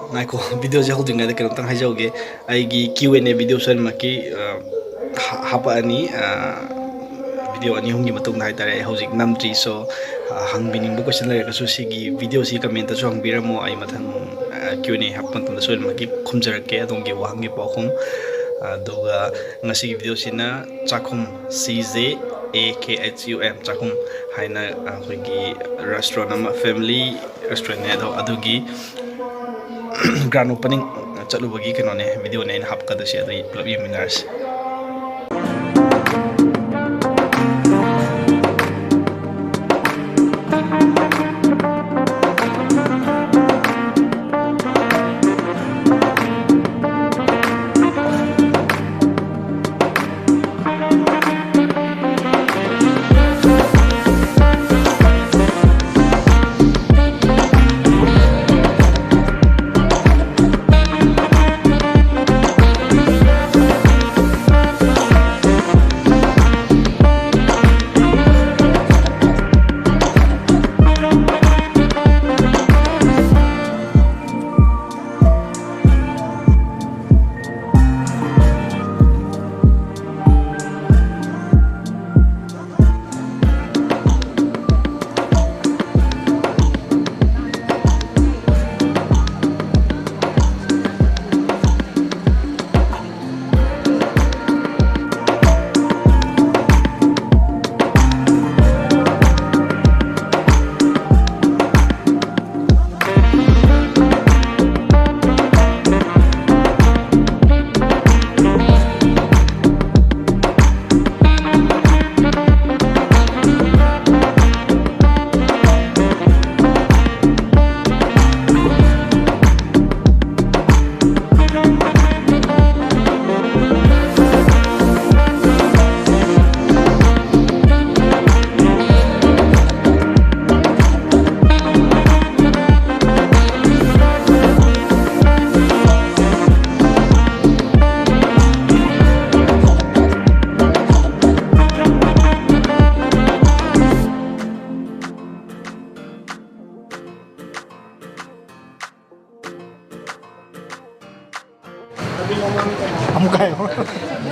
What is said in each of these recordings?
Naiko video je holding ada kan tang hajauge aigi Q&A video san maki hapa ani video ani hungi matung hai tare hojik namtri so hangbining bu question la so sigi video si comment so hangbiramo ai mathang Q&A hapan tum so maki khumjarake adongi wahangi pakhum aduga ngasi video sina Cjakhum CJAKHUM Cjakhum haina hoigi restaurant ama family restaurant ne adugi grand opening chalu bagi kanone video ne hapka da shi adai club yeminars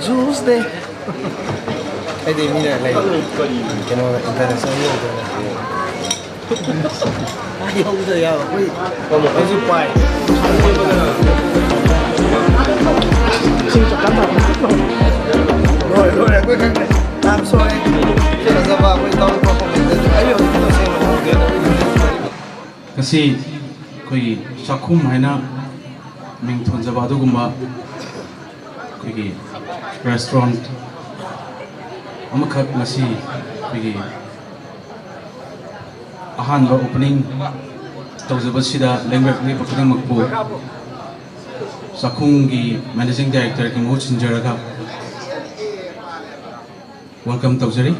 Juice deh. Ada ini lah lagi. Kena international ni ada. Ayo udah ya, woi. Kalau aja pai. Singkat kan? Loi, aku kan. I'm sorry. Kita sebab aku tahu apa benda. Ayo kita sing. Kasi koi Cjakhum haina ming thon jaba du gumba koi restaurant amakhat ngasi koi ahan ba opening tawjaba sida language ni pakadang makbu Cjakhum gi managing director ki mo chinjaraga welcome tawjari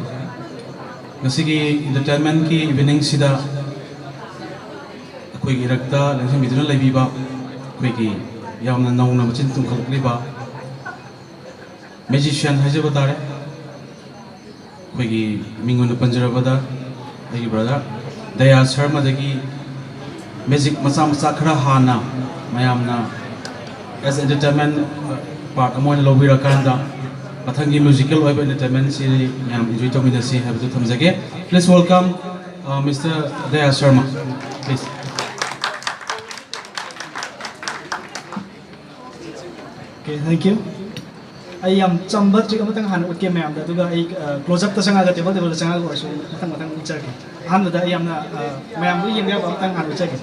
ngasi gi entertainment ki evening sida koi gi rakta langsung biduna laibiba koi gi yamna nauna machin tum khalakliba magician hajaba tare koi gi mingon panjarabada agi brother Daya Sharma dagi magic macha macha khara hana mayamna as entertainment part amon lobira kanda pathangi musical oiba entertainment si yam enjoy to mina si have to thamjage please welcome Mr. Daya Sharma please. Okay, thank you. I am chamba trick amatang han utke ma'am da duga I close up ta sanga ga table sanga ko so matang ucha ke han da I am na ma'am bu yeng ya amatang han ucha ke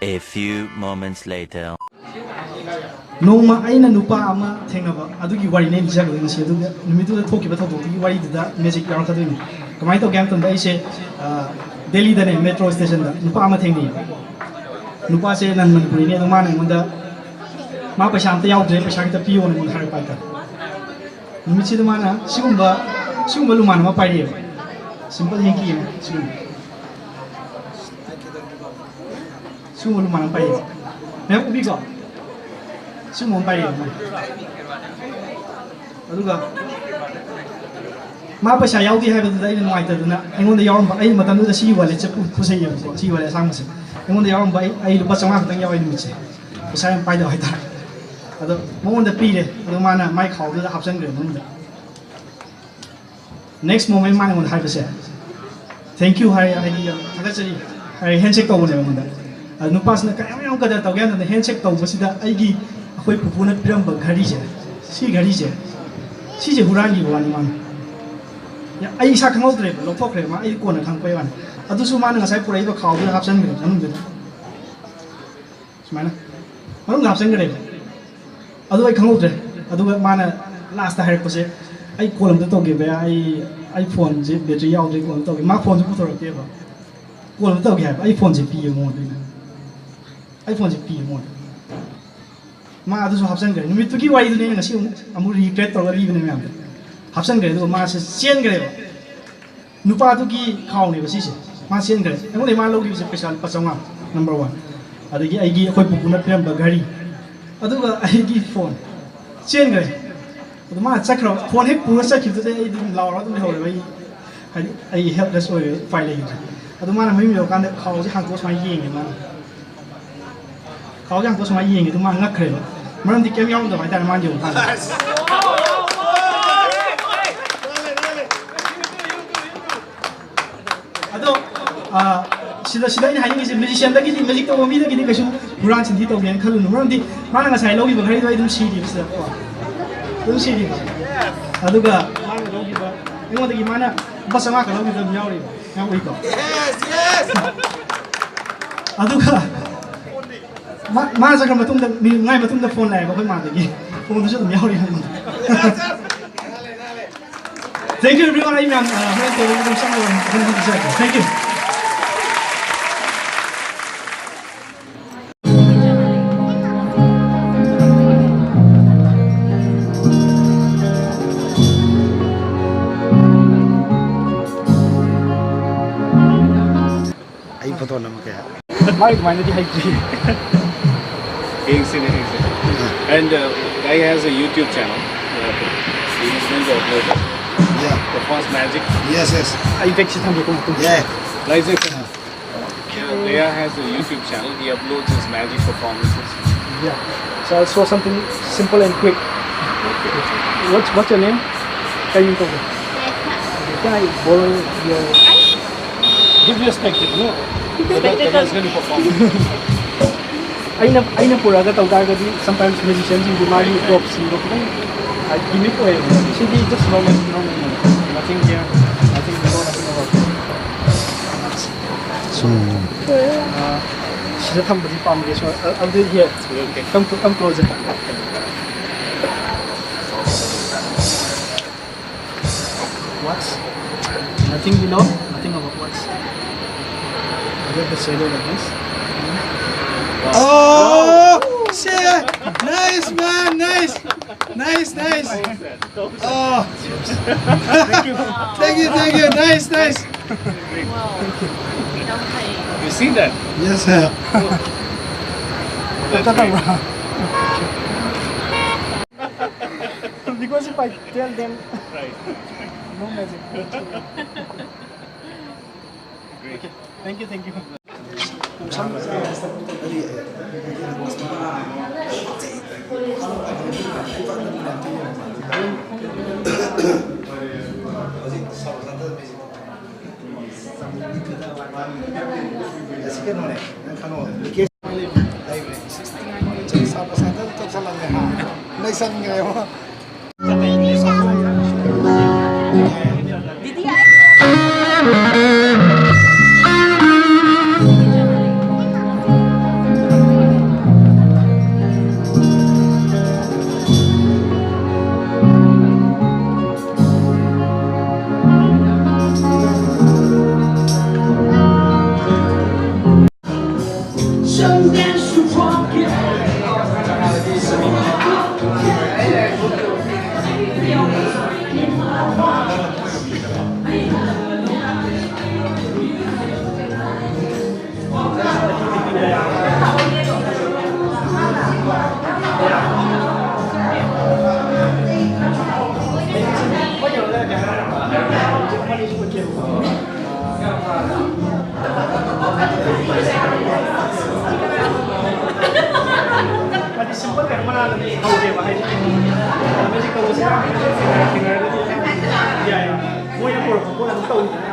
A few moments later noma aina nupa ama thenaba adugi wari ne lijag le ngasi aduga numitu da thoki ba thoki gi wari da magic yaw khaduni kamai to gam tan da ise Delhi da ne metro station da nupa ama thengni nupa se nan manipuri ne ma nang manda ma paisa amta yaw dre paisa kita piyo ne mun har pa ta numichi da mana sigumba lumana ma pai simple henki sigumba lumana pai ne ubi ga sigumba pai aduga मा पैसा याउदी हाइबदुदा आइ नुवाइतदुना आइगोंदा यावरम आइ मतमदुदा सी wallet चे पुसैयेबको सी wallet सांगमसे आइगोंदा यावरम आइ लुपा 500 खतंग यावै नुमिचे पैसा यम पाइदा हाइता अदो मोंदा पीरे अदो माना माइ खाउदुदा हापसनग्रे मोंदा next moment माना मोंदा हाइबसे थैंक यू हाइ आइ थागचरी हाइ हैंडशेक तौबने मोंदा नुपासना कायम याम कदा तौगयान हैंडशेक तौबसिदा आइगी अखोय पुपुना पिरंब घड़ी से सी जे हुरानी वानी मान या आई सा खंगौद्रे लोथोखरे मा आई कोना खंगपय वान अदुसु मान ngasai पुराइबा खावदु हापसनग्रे मनंगदे सुमाना मनंग हापसनग्रे अदु आई खंगौद्रे अदुगा माना लास्ट हाइरपसे आई कोलम द तोगे बे आई फोन जे बैटरी यावदे कोलम तोगे मा फोन जे पुथोरके बा कोलम तोगे हाइ आई फोन जे पिए मो देना आई फोन जे पिए मो मा अदुसु हापसनग्रे नुमितुगी वाइदुने ngasi amu regret tawga libne myam हापसनग्रे दो मा से चेनग्रे नुपा दुगी खावने बसी से मा चेनग्रे एमोने मा लोगी से पैसा पचंगा नंबर 1 अदगी आइगी अखोय पुपुना पिरम घड़ी अदुगा आइगी फोन चेनग्रे अदु मा चक्रो फोन हे पुरा चखिबदे आई दुम लावरा दुम होरे भाई हाइ आई हेल्पलेस ओय फाइल लेगी अदु मा ना मियो कान खाव से हांतो समा येंगे मा खाव हांतो समा येंगे दु मा ngakre मरम दि केम याव द भाई तार मान दिउ कान अदो सिदा इन हाइंग से म्यूजिशियन दगी दि म्यूजिक तो मी दगी दि कछु हुरान सिंधी तो गेन खलु मरम दि माना ngasai लोगी बघरी दो इदम सीडी बिस दम सीडी अदुगा माना लोगी बा एमो दगी माना बसमा का लोगी दम यावरी याव उइ को अदुगा मा जगह मतुम द मी ngai मतुम द फोन लाय बखै मा दगी फोन दुसु दम यावरी हम Thank you everyone. I'm Thank you. Ay photo naman kaya. Mike, mine is high. And guy has a YouTube channel. He's going to upload it. Yeah. Performs magic. Yes. I bet you some people. Yeah. Isaac. Daya has a YouTube channel. He uploads his magic performances. Yeah. So I'll show something simple and quick. What's your name? Can you go? Can I borrow your? Give you a spectacle, no? That's going to perform. I na pura ga tawgar ga di sometimes musicians in Dumari props in Dokang. I gimmick way. She did just normal. Nothing here. Nothing below. Nothing above. So. She's a company palm. So I'll do it here. Okay. Come closer. What's? Nothing below. Nothing above. What's? I get the shadow like this. Oh, shit! Nice man, nice. Oh, thank you. Nice. You see that? Yes, sir. Because if I tell them, Right. no magic. Great. Okay. Thank you. Sample ꯀꯩꯅꯣ ꯃꯅꯥ ꯍꯧꯒꯦꯕ ꯍꯥꯏꯗꯤ magic ꯇꯧꯕꯁꯦ ꯊꯦꯡꯅꯔꯒꯗꯤ ꯌꯥꯏ ꯃꯣꯏꯅ ꯄꯨꯔꯛꯄ ꯄꯣꯠ ꯑꯗꯨꯝ ꯇꯧꯋꯤꯗꯅ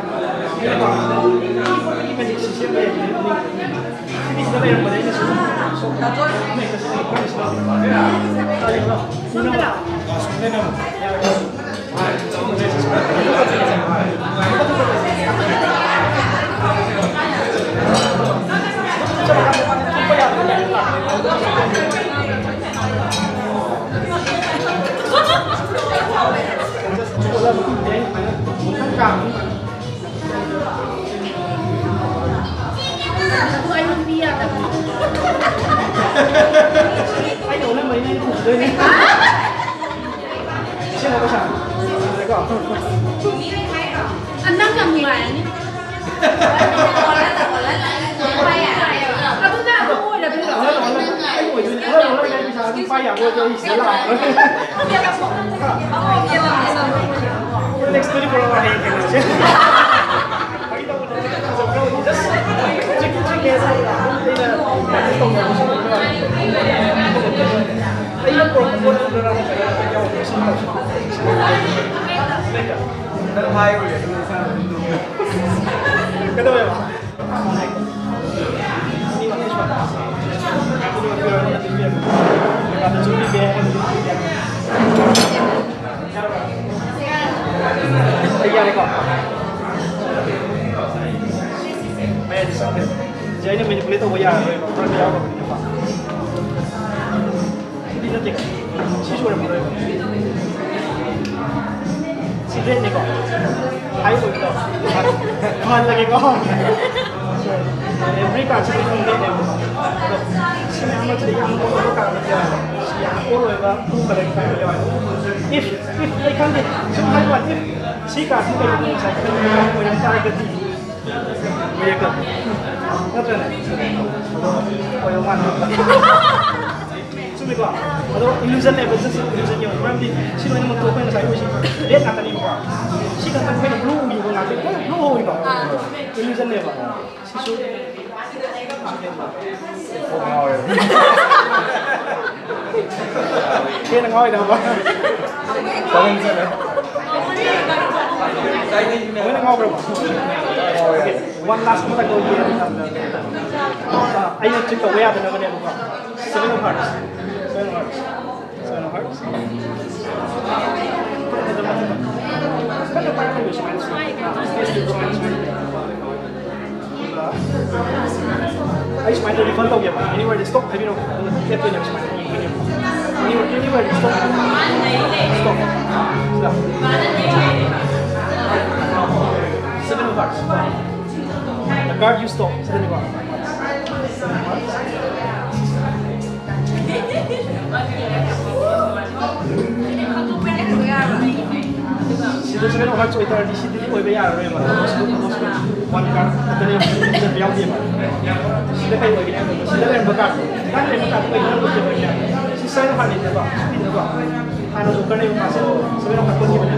ꯃꯦꯖꯤꯛ ꯁꯤꯁꯇꯦꯝ ꯂꯩꯕꯅꯤ ꯁꯤꯗ ꯂꯩꯔꯝꯕꯗ ꯑꯩꯅ ꯁꯨꯝ Ai đổ lên mấy này cũng rơi đi. Xem nó có sao? Đấy có. Anh đang cầm ngoài nhé. Aku tak tahu dah bila. Anh ngồi dưới hơi nó lên bây giờ đi bay à, tôi sẽ làm. Dia tak mau. Dia tak mau. Next story for our head. Bagi tahu dah. So bro, just check it out. Ini tong yang musuh. Ayah perempuan orang saya jauh dari sini. Dah hai boleh. Kata apa? Ini macam mana? Aku ni orang yang tinggi. Kata curi dia. Ayah ni kau. Ayah di sana. Jadi ni boleh tahu ayah. Orang dia apa? Ini nanti. Siswa yang boleh. Sini ni kau. Hai boleh tahu. Mana lagi kau? Every card saya pun dia ni. Sini amat jadi yang boleh card dia. Siapa orang yang tu kalau kita dia. If they can't get, sometimes what if si card tu kalau dia saya kena yang tarik ke sini. Mereka. Betul tak? Oh yang mana? Sudah kau. Ada illusion ni betul illusion yang orang di sini orang tu kan saya mesti dia kata ni kau. Si kata kau ni blue ni kau nanti blue ni kau. Illusion ni apa? Si su. Oh. Dia nak ngoi dah apa? Kau ni sana. Kau nak ngoi berapa? One last one ago here. I need to go where the number is. 7 of hearts. 7 of hearts. 7 of hearts. Kan apa yang harus transfer? I smile the refund of your anywhere they stop. Have you know? Get to your smile. Anywhere they stop. Stop. Stop. 7 of hearts. The card you stop. 7 of hearts. Sila sa kanong hearts o ito, di sila ko ibayar rin mga. One card, ito na yung biyaw di ba? Sila kayo ay ginagawa. Sila rin magkard. Kaya rin magkard ko yung nabot yung niya. Si Sir Hanin, di ba? Hindi ba? Ano, so ka na yung kasi. Sabi nung kakot yung niya.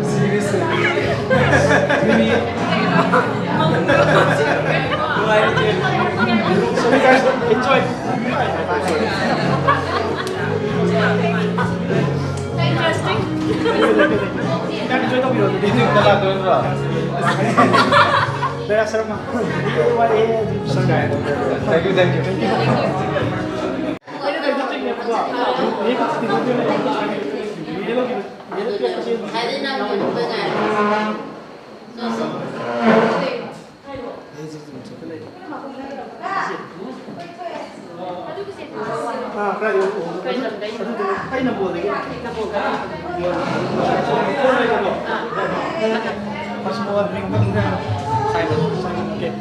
Seriously. So you guys enjoy. Interesting. Kan enjoy to video today. Daya Sharma. Thank you. Thank you. Ay NAMBOL lagi. Mas mo bring Simon. Okay.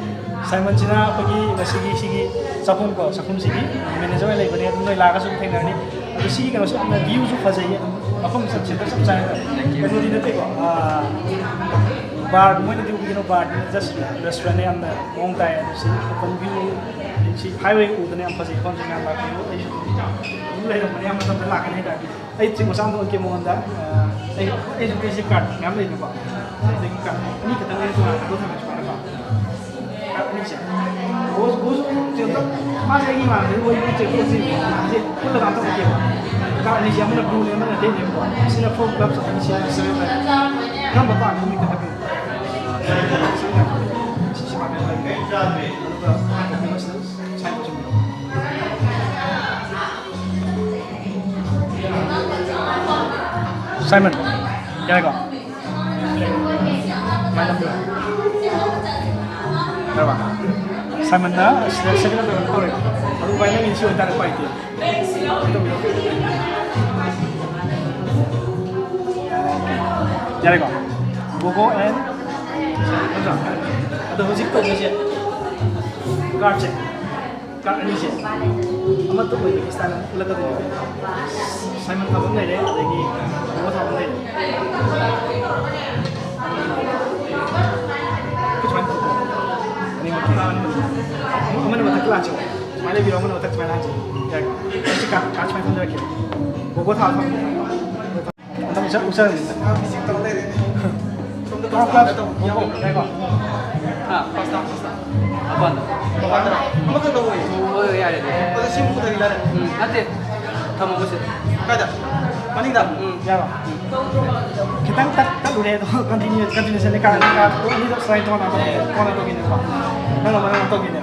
Simon sina pagi sige Cjakhum ko Cjakhum sige manager lai bane adum lai laga sum thaina ni adu sige kano sa na view su phajai afam sa chinta sab chai kano din te ko bar mo ni du bar just restaurant and long time si open view si highway u dane am phajai kon jina la ko ai su lai ro mane am ta la kan hai da ai ching sang do ke mo anda ai su ke si card ngam lai ni ba ai card ni ka tang ai su do thang chu ba ini 고수 지금 맞아 이만 되고 이거 이제 이제 콜라 감도 못해 가 이제 아무나 브루네 아무나 되네 뭐 신나 프로 클럽 이제 쓰는 거 그럼 뭐 안 됩니까 하게 Simon, क्या का? Berapa? Simon na, second na to rin. Ano ba yung issue na pa ito? Jadi ko, Gogo and ada hujik to ni siya. Card check. Card ni siya. Amat to boy Pakistan laga to. Simon ka bang nai lagi Gogo tha bang nai. Which one? Ni mo kailangan mo. Mana mo tak lajo. Mali biro mo tak mana lajo. Ya. Kasi ka catch mo lagi. Gogo tha tha. Ang isa usan. Bisik to dai. Top class to. Yo, dai ko. Pasta. Aban. Apa kan tahu ini? Oh ya ya. Pada simpu tadi lah. Nanti. Kamu mesti. Kada. Paling dah. Ya. Kita tak boleh tu continue sini kan ini tu selain tu mana tu gini pak. Mana tu gini.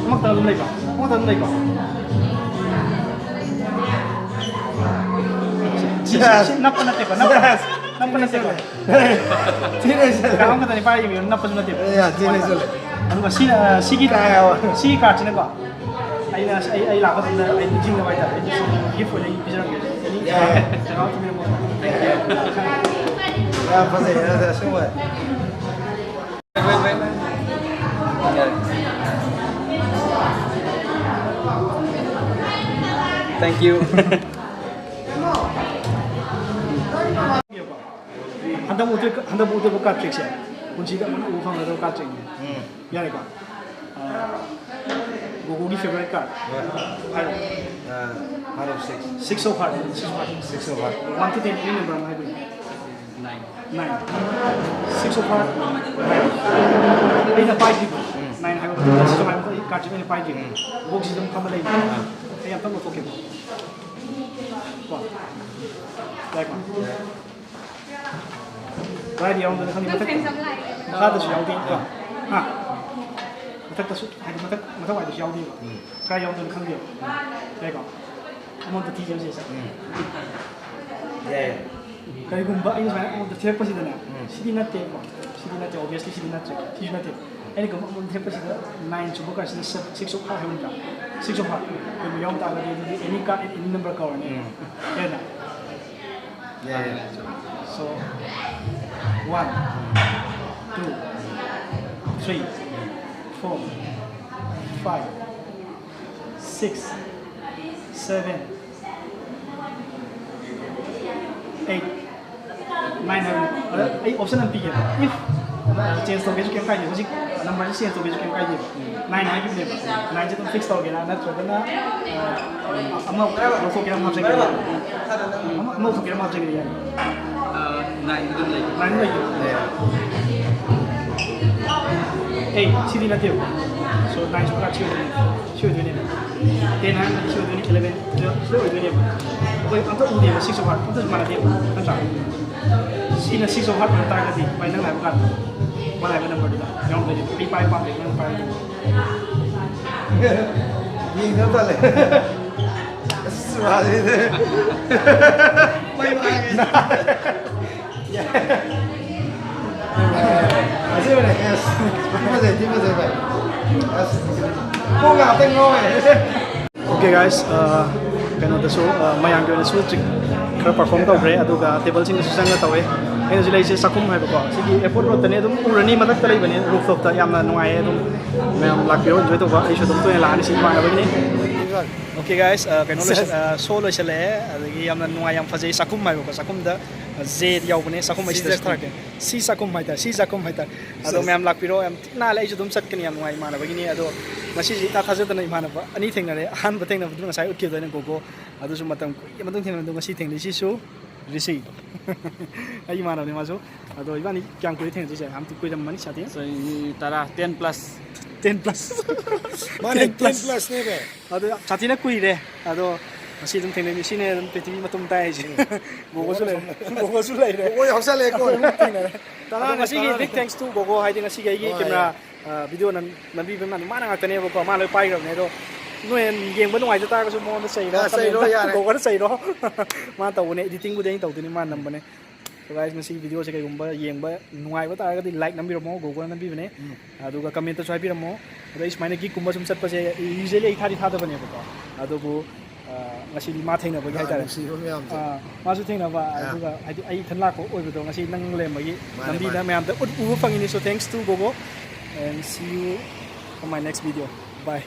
Mak tahu lagi pak. Mak tahu lagi pak. Napa nanti pak. Napa nanti pak. Tidak salah. Kamu kata ni pak ini napa nanti pak. Ya tidak salah. Anu sigi kat sini pak. Ay laban na ay jing na baita ay gift for yung pizza ng ini jangan tu minum Ya pasal ya semua. Thank you. Anda butuh buka cek sih. Kunci dah mana ufang ada buka cek ni. Ya ni pak. Gogo की favorite card. Out of 6. 6 so far. 6 so far. 1 to 10 any number am I doing? 9. 6 so far. 9 na 5 people. 9 hai ko so mai ko card ni 5 people. Gogo si dum kamala ni. Ay am tamo okay. Wow. Like one. Right yang tu kan ni betul. Ada siapa yang tu? Ha. Matak tasuk, ada matak ada siapa dia? Kaya yang tu kan dia. Like one. Among the teachers is. Yeah. Kaya gumba ini sebenarnya among the therapist itu na. Sidi nate, obviously sidi nate. Sidi nate. Ini gumba among the therapist itu 9 cuba kasi 6 so far hewin ka. 6 so far. Kaya yang tak ada dia any card any number kau ni. Ya na. Yeah. So 1, 2, 3, 4, 5, 6, 7, 8, 9. Ay option ang pigil. If change to basic yang kaya, basic number change to basic yang kaya. 9 hai ki ba? 9 je to fix to gela na chhodna amau so kira ma chege. Amau so kira ma chege ya. 9 lagi. 8 sidi na teo. So 9 so ka chiu ni. 10 han chiu ni 11 so ni. Koi anto udi ma 6 so hat. Anto mana teo. Anto. Sina 6 so hat ta ka di. Pai nang lai ba. Mana ai number dia. Yang tadi 5 pa nang pa. Ni nak tak leh. Suara itu. Bye-bye. Masih mana? Yes. Terima kasih, baik. Yes. Kau nggak tengok Okay guys, kano daso mayang gawin na trick kaya perform tau pre aduga table sing susang na tawe ayun sila isa Cjakhum hai ba sige airport road tane dum urani madak talay bani rooftop ta yamna nuai dum mayam lakbiro enjoy to ba ay dum to la ni sing ba ba ni. Okay guys, kano solo sila adagi yamna nuai yam fazay Cjakhum hai ba Cjakhum da Z yaw bani Cjakhum ai sida start si Cjakhum hai ta ado mayam lakbiro yam na la ay dum sat kani yam nuai mana ba ni ado masih tak khazat na imana ba ani thing na re han ba thing na bu ngasai utkib da na gogo adu su matam thing na du ngasi thing li si su ꯔꯤꯁꯤ ꯑꯩ ꯏꯃꯥꯟꯅꯕꯅꯤ ꯃꯥꯁꯨ ꯑꯗꯣ ꯏꯕꯥꯅꯤ ꯀꯌꯥꯝ ꯀꯨꯏꯔꯦ ꯊꯦꯡꯅꯗꯣꯏꯁꯦ ꯌꯥꯝ ꯀꯨꯏꯔꯝꯃꯅꯤ ꯁꯥꯊꯤ So tara 10 plus. 10 plus Mana 10 plus ni be. ꯑꯗꯣ ꯁꯥꯊꯤꯅ ꯀꯨꯏꯔꯦ ꯑꯗꯣ ꯉꯁꯤ ꯑꯗꯨꯝ ꯊꯦꯡꯅꯩ ꯁꯤꯅꯦ ꯑꯗꯨꯝ ꯄ꯭ꯔꯤꯊꯤꯕꯤ ꯃꯇꯨꯡ ꯇꯥꯏꯁꯦ ꯒꯣꯒꯣꯁꯨ ꯂꯩꯔꯦ ꯒꯣꯒꯣꯁꯨ ꯂꯩꯔꯦ Oi hausa le ko. ꯇꯔꯥ ꯉꯁꯤꯒꯤ ꯕꯤꯛ ꯊꯦꯡꯛꯁ ꯇꯨ ꯒꯣꯒꯣ ꯍꯥꯏꯗꯤ ꯉꯁꯤꯒꯤ ꯑꯩꯒꯤ ꯀꯦꯃꯦꯔꯥ ꯚꯤꯗꯤꯑꯣ ꯅꯝꯕꯤꯕ ꯃꯥꯅ ꯉꯥꯛꯇꯅꯦꯕꯀꯣ ꯃꯥ ꯂꯣꯏ ꯄꯥꯏꯈ꯭ꯔꯕꯅꯦ ꯑꯗꯣ ꯅꯣꯏ ꯌꯦꯡꯕ ꯅꯨꯡꯉꯥꯏꯖ ꯇꯥꯔꯒꯁꯨ ꯃꯉꯣꯟꯗ ꯆꯩꯔꯣ ꯆꯩꯔꯣ ꯌꯥꯔꯦ. ꯒꯣꯒꯣꯅ ꯆꯩꯔꯣ ꯃꯥ ꯇꯧꯕꯅꯦ ꯑꯦꯗꯤꯇꯤꯡꯕꯨꯗꯤ ꯑꯩꯅ ꯇꯧꯗꯣꯏꯅꯤ ꯃꯥ ꯅꯝꯕꯅꯦ ꯒꯥꯏꯁ ꯉꯁꯤ ꯚꯤꯗꯤꯑꯣꯁꯦ ꯀꯩꯒꯨꯝꯕ ꯌꯦꯡꯕ ꯅꯨꯡꯉꯥꯏꯕ ꯇꯥꯔꯒꯗꯤ ꯂꯥꯏꯛ ꯅꯝꯕꯤꯔꯝꯃꯣ ꯒꯣꯒꯣꯅ ꯅꯝꯕꯤꯕꯅꯦ ꯑꯗꯨꯒ ꯀꯃꯦꯟꯇꯁꯨ ꯍꯥꯏꯕꯤꯔꯝꯃꯣ ꯑꯗꯣ ꯑꯩ ꯁꯨꯃꯥꯏꯅ ꯒꯤꯛꯀꯨꯝꯕ ꯁꯨꯝ ꯆꯠꯄꯁꯦ ꯌꯨꯖ꯭ꯋꯦꯂꯤ ꯑꯩ ꯊꯥꯗꯕꯅꯦꯕꯀꯣ ꯑꯗꯨꯕꯨ ꯉꯁꯤꯗꯤ ꯃꯥ ꯊꯦꯡꯅꯕꯒꯤ ꯍꯥꯏꯇꯥꯔꯦ ꯃꯥꯁꯨ ꯊꯦꯡꯅꯕ ꯑꯗꯨꯒ ꯍꯥꯏꯗꯤ ꯑꯩ ꯏꯊꯟ ꯂꯥꯛꯄ ꯑꯣꯏꯕꯗꯣ ꯉꯁꯤ ꯅꯪ ꯂꯩꯔꯝꯕꯒꯤ ꯂꯝꯕꯤꯗ ꯃꯌꯥꯝꯗ ꯎꯕ ꯐꯪꯉꯤꯅꯤ ꯁꯣ ꯊꯦꯡꯛꯁ ꯇꯨ ꯒꯣꯒꯣ and see you on my next video bye